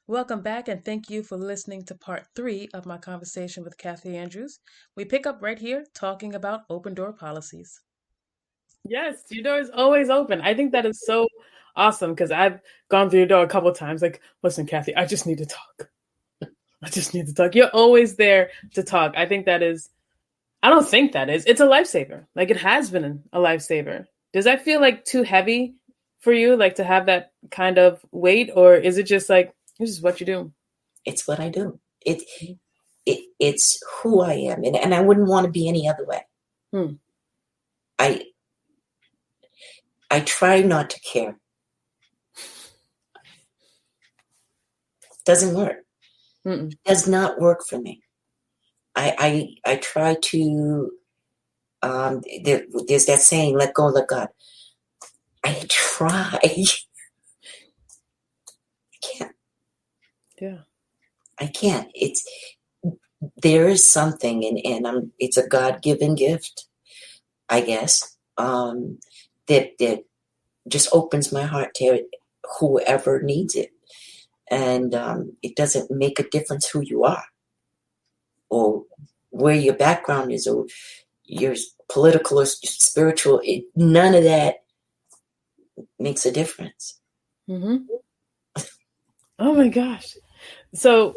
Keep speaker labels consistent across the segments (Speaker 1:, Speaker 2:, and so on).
Speaker 1: Welcome back, and thank you for listening to part three of my conversation with Kathy Andrews. We pick up right here talking about open door policies.
Speaker 2: Yes, your door is always open. I think that is so awesome because I've gone through your door a couple of times. Like, listen, Kathy, I just need to talk. I just need to talk. You're always there to talk. I think that is, I don't think that is. It's a lifesaver. Like, it has been a lifesaver. Does that feel like too heavy for you, like to have that kind of weight? Or is it just like, this is what you do?
Speaker 3: It's what I do. It's who I am, and I wouldn't want to be any other way.
Speaker 2: Hmm.
Speaker 3: I I try not to care. Doesn't work.
Speaker 2: Mm-mm.
Speaker 3: Does not work for me. I try to. There's that saying, "Let go, let God." I try. I can't.
Speaker 2: Yeah.
Speaker 3: I can't. There is something, and it's a God-given gift, I guess. That just opens my heart to whoever needs it. And it doesn't make a difference who you are or where your background is or your political or spiritual. None of that makes a difference.
Speaker 2: Mm-hmm. Oh my gosh. So,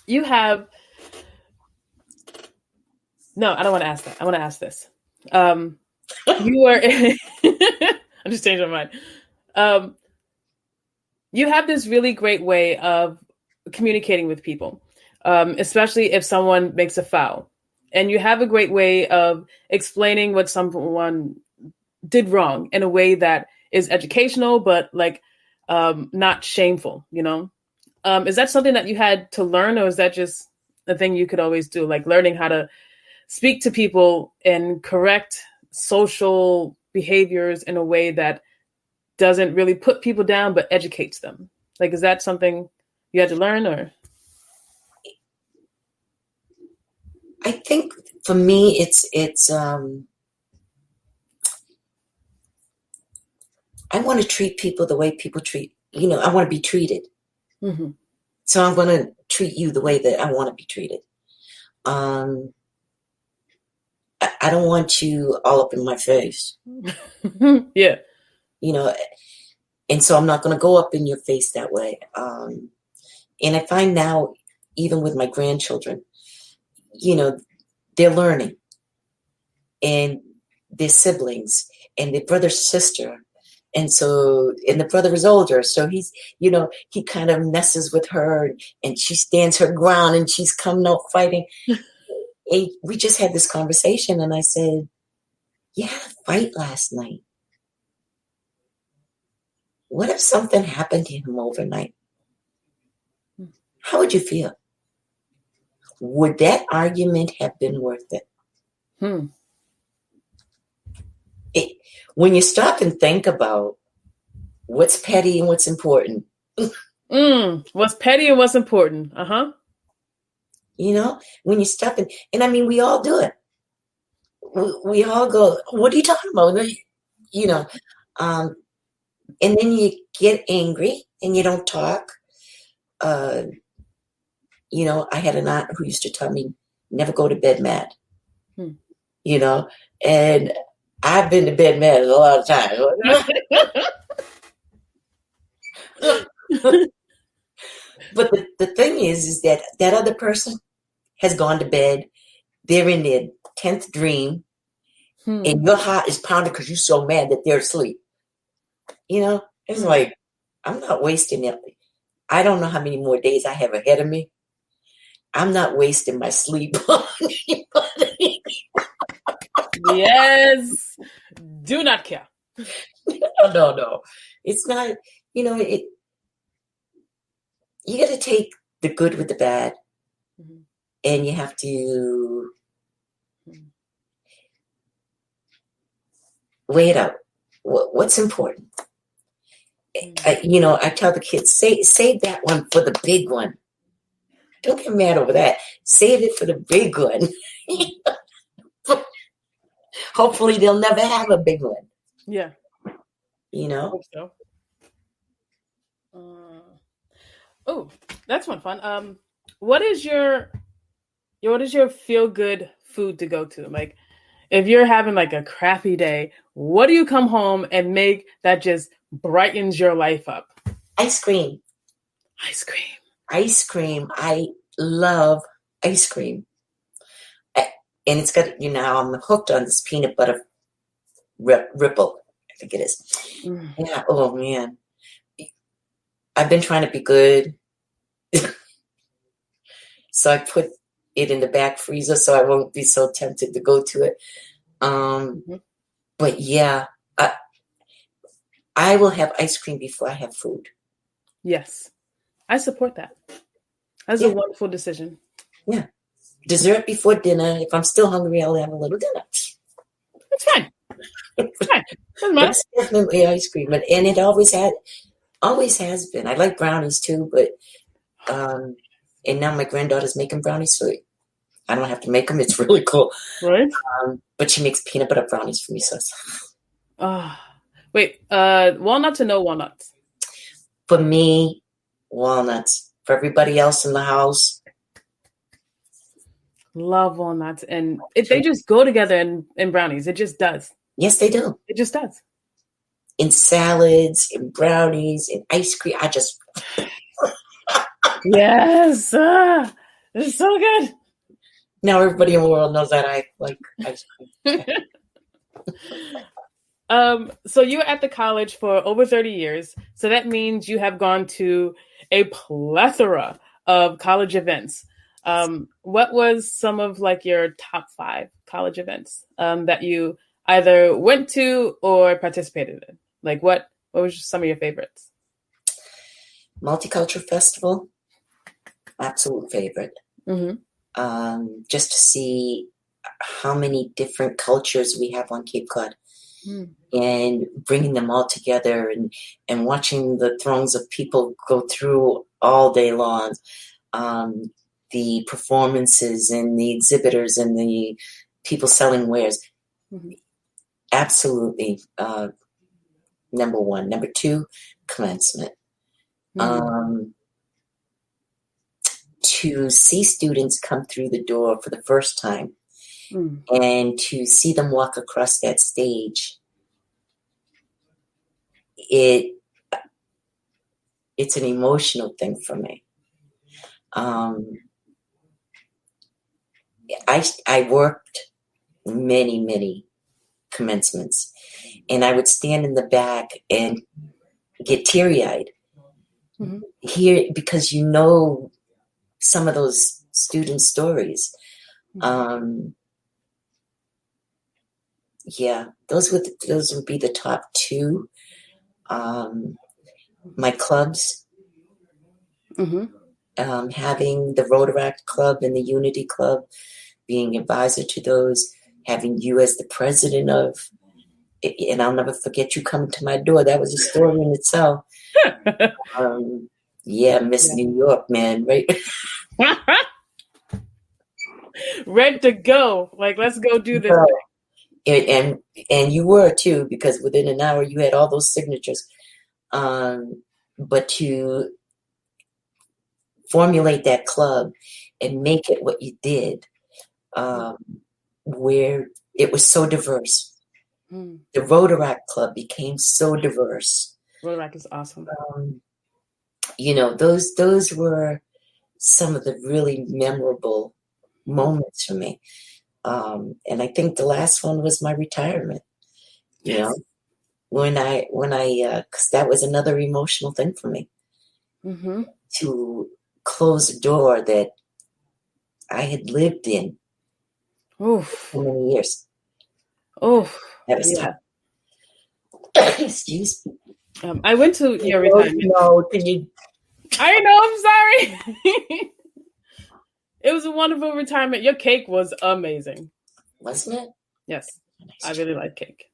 Speaker 2: you have, no, I don't want to ask that. I want to ask this. You were, I'm just changing my mind. Um, you have this really great way of communicating with people, especially if someone makes a foul. And you have a great way of explaining what someone did wrong in a way that is educational, but like not shameful, you know? Is that something that you had to learn, or is that just a thing you could always do? Like learning how to speak to people and correct social behaviors in a way that doesn't really put people down but educates them. Like, is that something you had to learn, or?
Speaker 3: I think for me, it's I want to treat people the way people treat. I want to be treated.
Speaker 2: Mm-hmm.
Speaker 3: So I'm going to treat you the way that I want to be treated. I don't want you all up in my face.
Speaker 2: Yeah.
Speaker 3: And so I'm not going to go up in your face that way. And I find now, even with my grandchildren, they're learning, and their siblings and their brother, sister. And the brother is older. So he kind of messes with her, and she stands her ground, and she's coming out fighting. And we just had this conversation, and I said, "You had a fight last night. What if something happened to him overnight? How would you feel? Would that argument have been worth it?"
Speaker 2: Hmm.
Speaker 3: When you stop and think about what's petty and what's important,
Speaker 2: What's petty and what's important? Uh-huh.
Speaker 3: when you stop and I mean, we all do it. We all go, "What are you talking about?" You know, um, and then you get angry and you don't talk. Uh, I had an aunt who used to tell me, "Never go to bed mad."
Speaker 2: Hmm.
Speaker 3: And I've been to bed mad a lot of times. But the thing is that other person has gone to bed. They're in their 10th dream, and your heart is pounding because you're so mad that they're asleep. It's like, I'm not wasting it. I don't know how many more days I have ahead of me. I'm not wasting my sleep on anybody.
Speaker 2: Yes. Do not care.
Speaker 3: No. It's not, it. You got to take the good with the bad, and you have to weigh it out. What's important? I tell the kids, save that one for the big one. Don't get mad over that. Save it for the big one. Hopefully they'll never have a big one.
Speaker 2: Yeah.
Speaker 3: I
Speaker 2: hope so. Oh, that's one fun. What is your feel good food to go to? Like, if you're having like a crappy day, what do you come home and make that just brightens your life up?
Speaker 3: Ice cream.
Speaker 2: Ice cream.
Speaker 3: Ice cream. I love ice cream. And it's got, I'm hooked on this peanut butter ripple. I think it is.
Speaker 2: Mm.
Speaker 3: Yeah. Oh, man. I've been trying to be good. So I put it in the back freezer so I won't be so tempted to go to it. But yeah, I will have ice cream before I have food.
Speaker 2: Yes, I support that. That's a wonderful decision.
Speaker 3: Yeah. Dessert before dinner. If I'm still hungry, I'll have a little dinner.
Speaker 2: It's fine. It's fine. Doesn't matter.
Speaker 3: It's definitely ice cream. And it always has been. I like brownies too, but and now my granddaughter's making brownies, so I don't have to make them. It's really cool.
Speaker 2: Right.
Speaker 3: But she makes peanut butter brownies for me, so
Speaker 2: wait, walnuts or no walnuts?
Speaker 3: For me, walnuts. For everybody else in the house,
Speaker 2: love walnuts, and they just go together in brownies. It just does.
Speaker 3: Yes, they do.
Speaker 2: It just does.
Speaker 3: In salads, in brownies, in ice cream. I just
Speaker 2: yes, it's so good.
Speaker 3: Now everybody in the world knows that I like ice cream.
Speaker 2: So you were at the college for over 30 years. So that means you have gone to a plethora of college events. What was some of like your top 5 college events that you either went to or participated in? Like what was some of your favorites?
Speaker 3: Multicultural Festival, absolute favorite.
Speaker 2: Mm-hmm.
Speaker 3: Just to see how many different cultures we have on Cape Cod. And bringing them all together and watching the throngs of people go through all day long. The performances and the exhibitors and the people selling wares. Mm-hmm. Absolutely. Number 1. Number 2, commencement. Mm-hmm. To see students come through the door for the first time. And to see them walk across that stage, it's an emotional thing for me. I worked many commencements, and I would stand in the back and get teary-eyed here because some of those student stories. Yeah, those would be the top 2. My clubs, having the Rotaract Club and the Unity Club, being advisor to those, having you as the president of, and I'll never forget you coming to my door. That was a story in itself. Miss New York, man, right?
Speaker 2: Ready to go. Like, let's go do this
Speaker 3: thing. And you were too, because within an hour you had all those signatures. But to formulate that club and make it what you did, where it was so diverse. The Rotaract Club became so diverse.
Speaker 2: Rotaract is awesome.
Speaker 3: Those were some of the really memorable moments for me. And I think the last one was my retirement.
Speaker 2: Yes.
Speaker 3: When I, because that was another emotional thing for me. To close a door that I had lived in for many years. That was tough. Excuse me.
Speaker 2: I went to your retirement.
Speaker 3: No, can you?
Speaker 2: I know, I'm sorry. It was a wonderful retirement. Your cake was amazing.
Speaker 3: Wasn't it?
Speaker 2: Yes. I really like cake.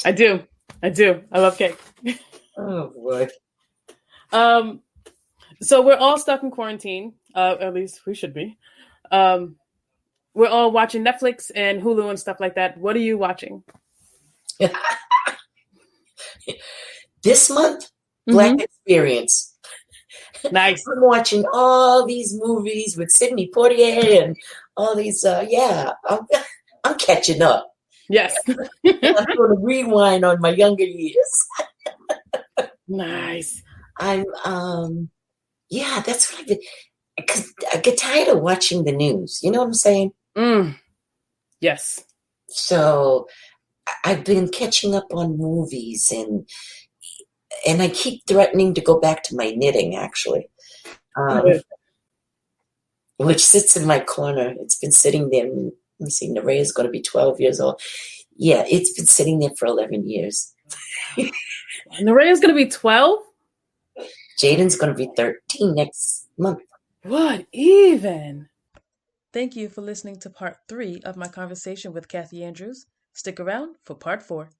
Speaker 2: I do. I love cake.
Speaker 3: Oh, boy.
Speaker 2: So we're all stuck in quarantine. At least we should be. We're all watching Netflix and Hulu and stuff like that. What are you watching?
Speaker 3: This month, Black Experience.
Speaker 2: Nice.
Speaker 3: I'm watching all these movies with Sidney Poitier and all these. I'm catching up.
Speaker 2: Yes.
Speaker 3: I'm going to rewind on my younger years.
Speaker 2: Nice.
Speaker 3: Yeah, that's what I've been. Because I get tired of watching the news. You know what I'm saying?
Speaker 2: Yes.
Speaker 3: So I've been catching up on movies, and I keep threatening to go back to my knitting, actually, which sits in my corner. It's been sitting there. Let me see, Nerea's going to be 12 years old. Yeah, it's been sitting there for 11 years.
Speaker 2: Nerea's going to be 12?
Speaker 3: Jaden's going to be 13 next month.
Speaker 2: What even?
Speaker 1: Thank you for listening to part 3 of my conversation with Kathy Andrews. Stick around for part 4.